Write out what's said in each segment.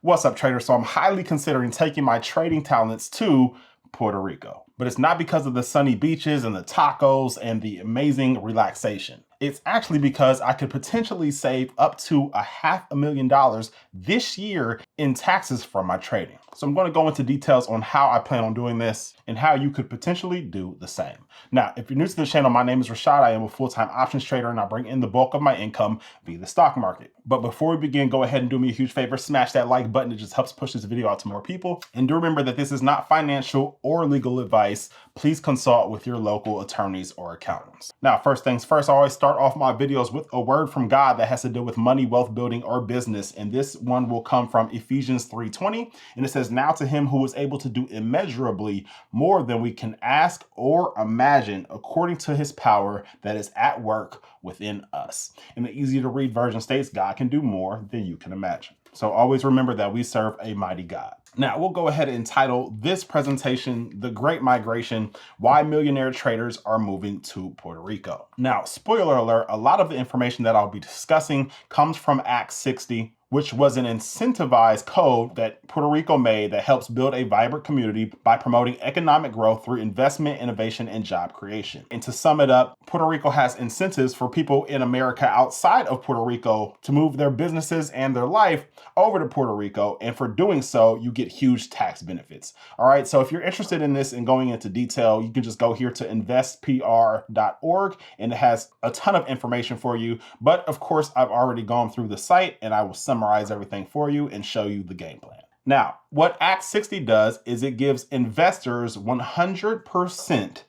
What's up, traders? So I'm highly considering taking my trading talents to Puerto Rico. But it's not because of the sunny beaches and the tacos and the amazing relaxation. It's actually because I could potentially save up to $500,000 this year in taxes from my trading. So I'm going to go into details on how I plan on doing this and how you could potentially do the same. Now, if you're new to the channel, my name is Rashad. I am a full-time options trader and I bring in the bulk of my income via the stock market. But before we begin, go ahead and do me a huge favor, smash that like button. It just helps push this video out to more people. And do remember that this is not financial or legal advice. Please consult with your local attorneys or accountants. Now, first things first, I always start off my videos with a word from God that has to do with money, wealth building, or business. And this one will come from Ephesians 3:20. And it says, "Now to him who is able to do immeasurably more than we can ask or imagine, according to his power that is at work within us." And the easy to read version states, God can do more than you can imagine. So always remember that we serve a mighty God. Now we'll go ahead and title this presentation, The Great Migration, Why Millionaire Traders Are Moving to Puerto Rico. Now, spoiler alert, a lot of the information that I'll be discussing comes from Act 60, which was an incentivized code that Puerto Rico made that helps build a vibrant community by promoting economic growth through investment, innovation, and job creation. And to sum it up, Puerto Rico has incentives for people in America outside of Puerto Rico to move their businesses and their life over to Puerto Rico. And for doing so, you get huge tax benefits. All right, so if you're interested in this and going into detail, you can just go here to investpr.org and it has a ton of information for you. But of course, I've already gone through the site and I will summarize everything for you and show you the game plan. Now, what Act 60 does is it gives investors 100%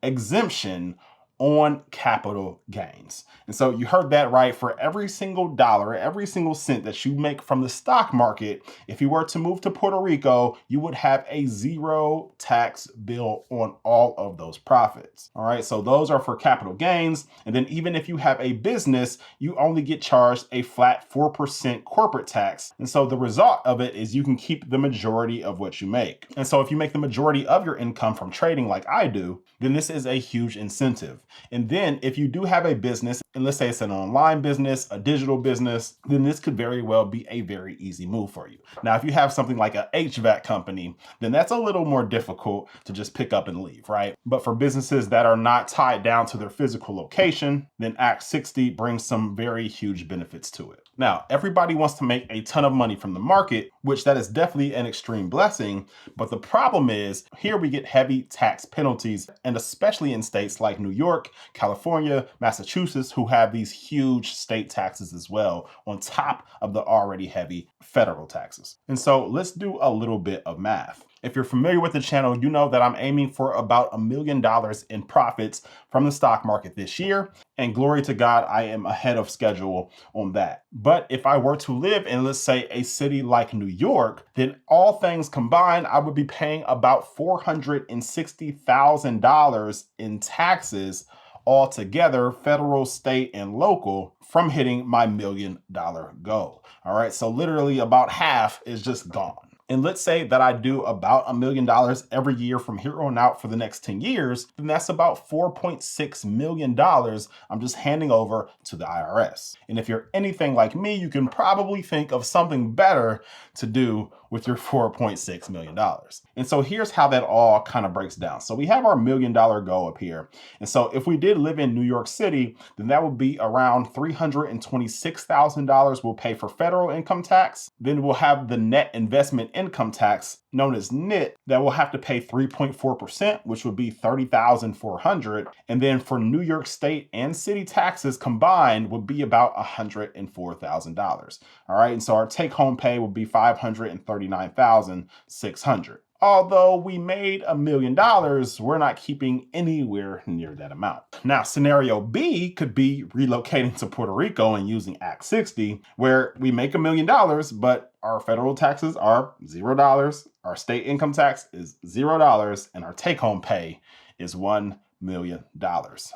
exemption on capital gains. And so you heard that right. For every single dollar, every single cent that you make from the stock market, if you were to move to Puerto Rico, you would have a zero tax bill on all of those profits. All right, so those are for capital gains. And then even if you have a business, you only get charged a flat 4% corporate tax. And so the result of it is you can keep the majority of what you make. And so if you make the majority of your income from trading like I do, then this is a huge incentive. And then if you do have a business, and let's say it's an online business, a digital business, then this could very well be a very easy move for you. Now, if you have something like an HVAC company, then that's a little more difficult to just pick up and leave, right? But for businesses that are not tied down to their physical location, then Act 60 brings some very huge benefits to it. Now, everybody wants to make a ton of money from the market, which that is definitely an extreme blessing. But the problem is here we get heavy tax penalties, and especially in states like New York, California, Massachusetts, who have these huge state taxes as well, on top of the already heavy federal taxes. And so let's do a little bit of math. If you're familiar with the channel, you know that I'm aiming for about $1 million in profits from the stock market this year. And glory to God, I am ahead of schedule on that. But if I were to live in, let's say, a city like New York, then all things combined, I would be paying about $460,000 in taxes altogether, federal, state, and local, from hitting my $1 million goal. All right, so literally about half is just gone. And let's say that I do about $1 million every year from here on out for the next 10 years, then that's about $4.6 million I'm just handing over to the IRS. And if you're anything like me, you can probably think of something better to do with your $4.6 million. And so here's how that all kind of breaks down. So we have our $1 million goal up here. And so if we did live in New York City, then that would be around $326,000 we'll pay for federal income tax. Then we'll have the net investment income tax, known as NIT, that will have to pay 3.4%, which would be $30,400. And then for New York State and city taxes combined would be about $104,000. All right, and so our take-home pay would be $539,600. Although we made $1 million, we're not keeping anywhere near that amount. Now, scenario B could be relocating to Puerto Rico and using Act 60, where we make $1 million, but our federal taxes are $0, our state income tax is $0, and our take-home pay is $1 million.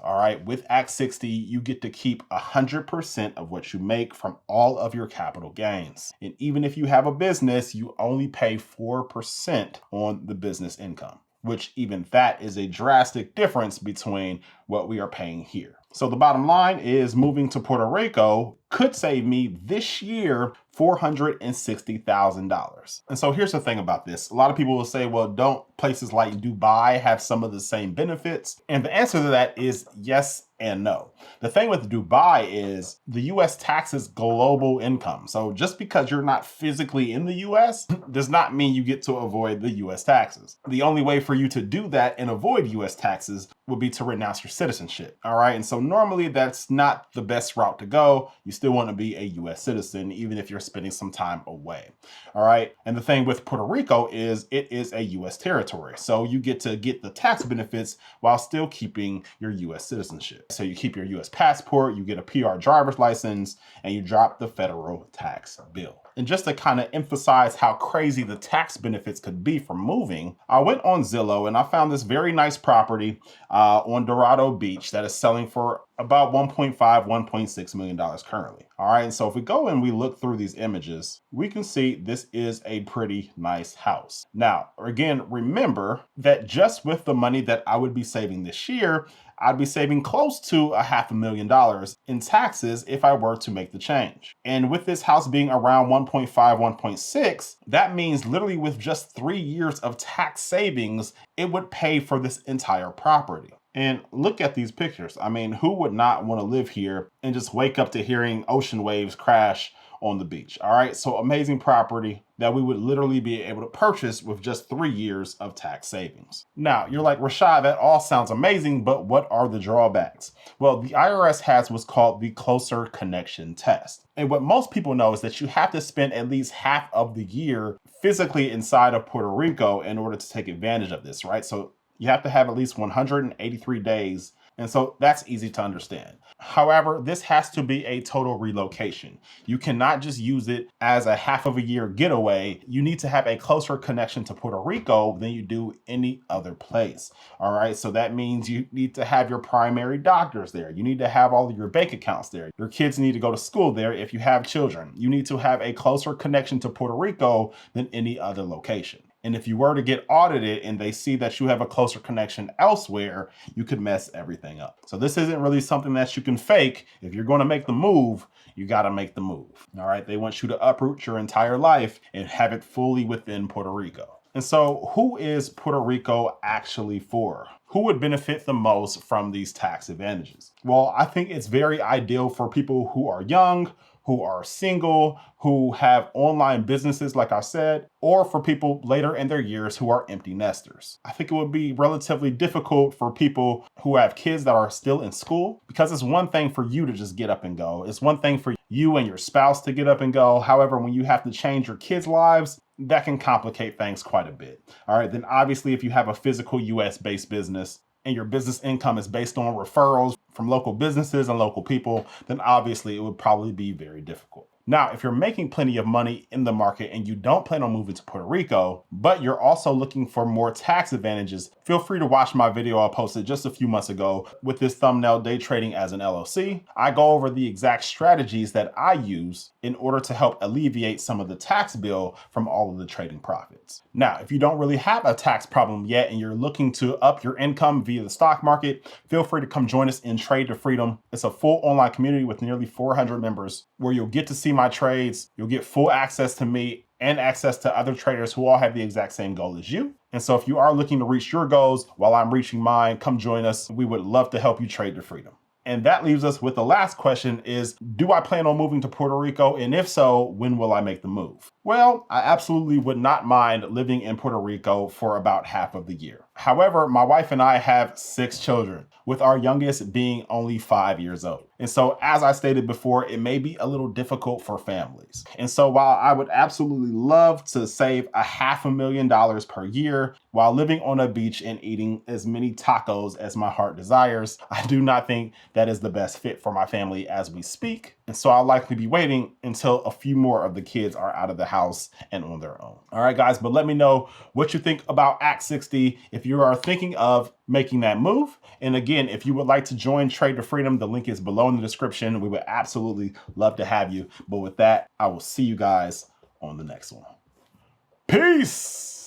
All right. With Act 60, you get to keep 100% of what you make from all of your capital gains. And even if you have a business, you only pay 4% on the business income, which even that is a drastic difference between what we are paying here. So the bottom line is moving to Puerto Rico could save me this year $460,000. And so here's the thing about this. A lot of people will say, well, don't places like Dubai have some of the same benefits? And the answer to that is yes and no. The thing with Dubai is the US taxes global income. So just because you're not physically in the US does not mean you get to avoid the US taxes. The only way for you to do that and avoid US taxes would be to renounce your citizenship. All right. And so normally that's not the best route to go. You still want to be a US citizen, even if you're spending some time away. All right. And the thing with Puerto Rico is it is a US territory. So you get to get the tax benefits while still keeping your US citizenship. So you keep your US passport, you get a PR driver's license, and you drop the federal tax bill. And just to kind of emphasize how crazy the tax benefits could be for moving, I went on Zillow and I found this very nice property on Dorado Beach that is selling for about $1.5, $1.6 million currently. All right, and so if we go and we look through these images, we can see this is a pretty nice house. Now, again, remember that just with the money that I would be saving this year, I'd be saving close to $500,000 in taxes if I were to make the change. And with this house being around 1.5, 1.6, that means literally with just 3 years of tax savings, it would pay for this entire property. And look at these pictures. I mean, who would not want to live here and just wake up to hearing ocean waves crash on the beach? All right, so amazing property that we would literally be able to purchase with just 3 years of tax savings. Now, you're like, Rashad, that all sounds amazing, but what are the drawbacks? Well, the IRS has what's called the closer connection test. And what most people know is that you have to spend at least half of the year physically inside of Puerto Rico in order to take advantage of this, right? So you have to have at least 183 days. And so that's easy to understand. However, this has to be a total relocation. You cannot just use it as a half of a year getaway. You need to have a closer connection to Puerto Rico than you do any other place. All right. So that means you need to have your primary doctors there. You need to have all of your bank accounts there. Your kids need to go to school there if you have children. You need to have a closer connection to Puerto Rico than any other location. And if you were to get audited and they see that you have a closer connection elsewhere, you could mess everything up. So this isn't really something that you can fake. If you're going to make the move, you got to make the move. All right. They want you to uproot your entire life and have it fully within Puerto Rico. And so who is Puerto Rico actually for? Who would benefit the most from these tax advantages? Well, I think it's very ideal for people who are young, who are single, who have online businesses, like I said, or for people later in their years who are empty nesters. I think it would be relatively difficult for people who have kids that are still in school, because it's one thing for you to just get up and go. It's one thing for you and your spouse to get up and go. However, when you have to change your kids' lives, that can complicate things quite a bit. All right, then obviously if you have a physical US-based business, and your business income is based on referrals from local businesses and local people, then obviously it would probably be very difficult. Now, if you're making plenty of money in the market and you don't plan on moving to Puerto Rico, but you're also looking for more tax advantages, feel free to watch my video I posted just a few months ago with this thumbnail, Day Trading as an LLC. I go over the exact strategies that I use in order to help alleviate some of the tax bill from all of the trading profits. Now, if you don't really have a tax problem yet and you're looking to up your income via the stock market, feel free to come join us in Trade to Freedom. It's a full online community with nearly 400 members where you'll get to see my trades, you'll get full access to me and access to other traders who all have the exact same goal as you. And so if you are looking to reach your goals while I'm reaching mine, come join us. We would love to help you trade to freedom. And that leaves us with the last question is, do I plan on moving to Puerto Rico? And if so, when will I make the move? Well, I absolutely would not mind living in Puerto Rico for about half of the year. However, my wife and I have 6 children, with our youngest being only 5 years old. And so, as I stated before, it may be a little difficult for families. And so while I would absolutely love to save $500,000 per year while living on a beach and eating as many tacos as my heart desires, I do not think that is the best fit for my family as we speak. And so I'll likely be waiting until a few more of the kids are out of the house and on their own. All right, guys, but let me know what you think about Act 60 if you are thinking of making that move. And again, if you would like to join Trade to Freedom, the link is below in the description. We would absolutely love to have you. But with that, I will see you guys on the next one. Peace.